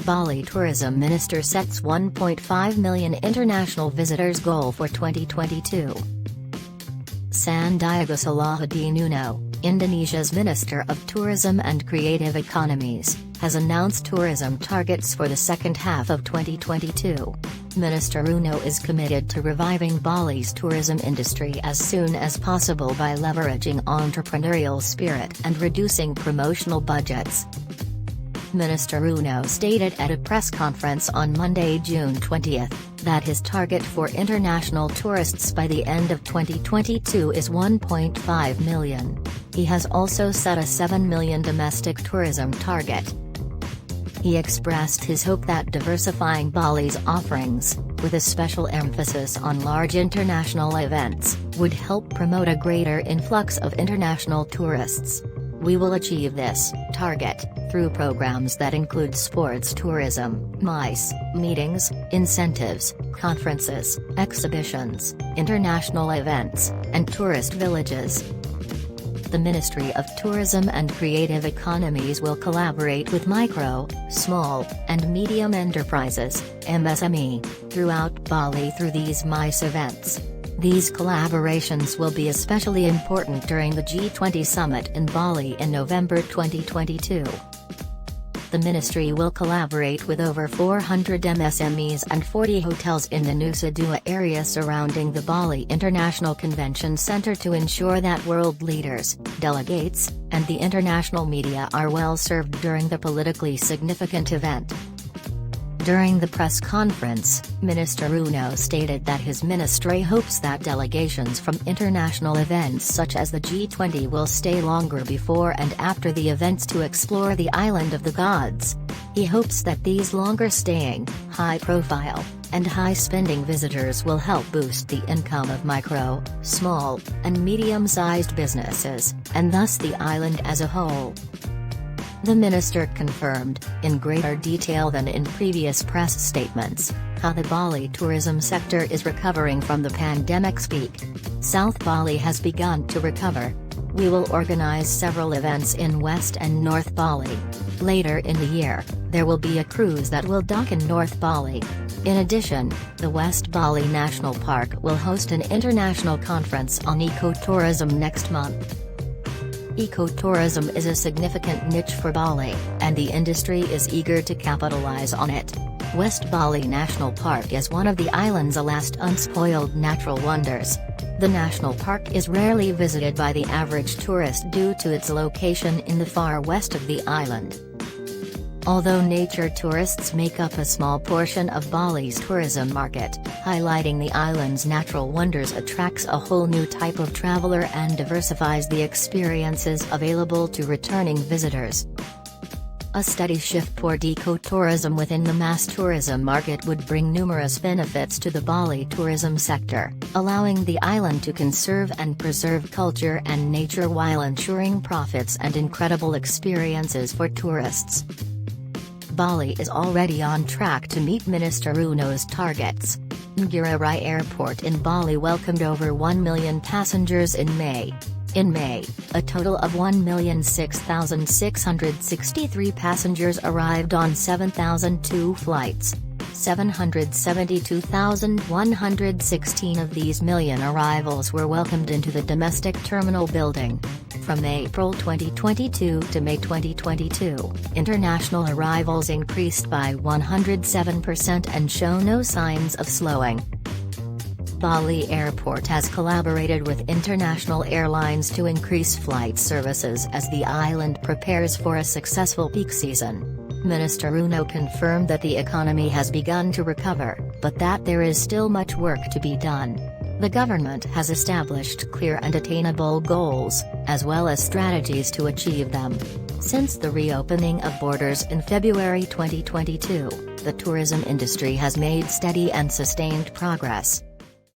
Bali tourism minister sets 1.5 million international visitors goal for 2022. Sandiaga Salahuddin Uno, Indonesia's Minister of Tourism and Creative Economies, has announced tourism targets for the second half of 2022. Minister Uno is committed to reviving Bali's tourism industry as soon as possible by leveraging entrepreneurial spirit and reducing promotional budgets. Minister Uno stated at a press conference on Monday, June 20, that his target for international tourists by the end of 2022 is 1.5 million. He has also set a 7 million domestic tourism target. He expressed his hope that diversifying Bali's offerings, with a special emphasis on large international events, would help promote a greater influx of international tourists. We will achieve this target through programs that include sports tourism, MICE, meetings, incentives, conferences, exhibitions, international events, and tourist villages. The Ministry of Tourism and Creative Economies will collaborate with micro, small, and medium enterprises (MSME) throughout Bali through these MICE events. These collaborations will be especially important during the G20 summit in Bali in November 2022. The ministry will collaborate with over 400 MSMEs and 40 hotels in the Nusa Dua area surrounding the Bali International Convention Center to ensure that world leaders, delegates, and the international media are well served during the politically significant event. During the press conference, Minister Uno stated that his ministry hopes that delegations from international events such as the G20 will stay longer before and after the events to explore the island of the gods. He hopes that these longer-staying, high-profile, and high-spending visitors will help boost the income of micro, small, and medium-sized businesses, and thus the island as a whole. The minister confirmed, in greater detail than in previous press statements, how the Bali tourism sector is recovering from the pandemic's peak. South Bali has begun to recover. We will organize several events in West and North Bali. Later in the year, there will be a cruise that will dock in North Bali. In addition, the West Bali National Park will host an international conference on ecotourism next month. Ecotourism is a significant niche for Bali, and the industry is eager to capitalize on it. West Bali National Park is one of the island's last unspoiled natural wonders. The national park is rarely visited by the average tourist due to its location in the far west of the island. Although nature tourists make up a small portion of Bali's tourism market, highlighting the island's natural wonders attracts a whole new type of traveler and diversifies the experiences available to returning visitors. A steady shift toward ecotourism within the mass tourism market would bring numerous benefits to the Bali tourism sector, allowing the island to conserve and preserve culture and nature while ensuring profits and incredible experiences for tourists. Bali is already on track to meet Minister Uno's targets. Ngurah Airport in Bali welcomed over 1 million passengers in May. In May, a total of 1,006,663 passengers arrived on 7,002 flights. 772,116 of these million arrivals were welcomed into the domestic terminal building. From April 2022 to May 2022, international arrivals increased by 107% and show no signs of slowing. Bali Airport has collaborated with international airlines to increase flight services as the island prepares for a successful peak season. Minister Uno confirmed that the economy has begun to recover, but that there is still much work to be done. The government has established clear and attainable goals, as well as strategies to achieve them. Since the reopening of borders in February 2022, the tourism industry has made steady and sustained progress.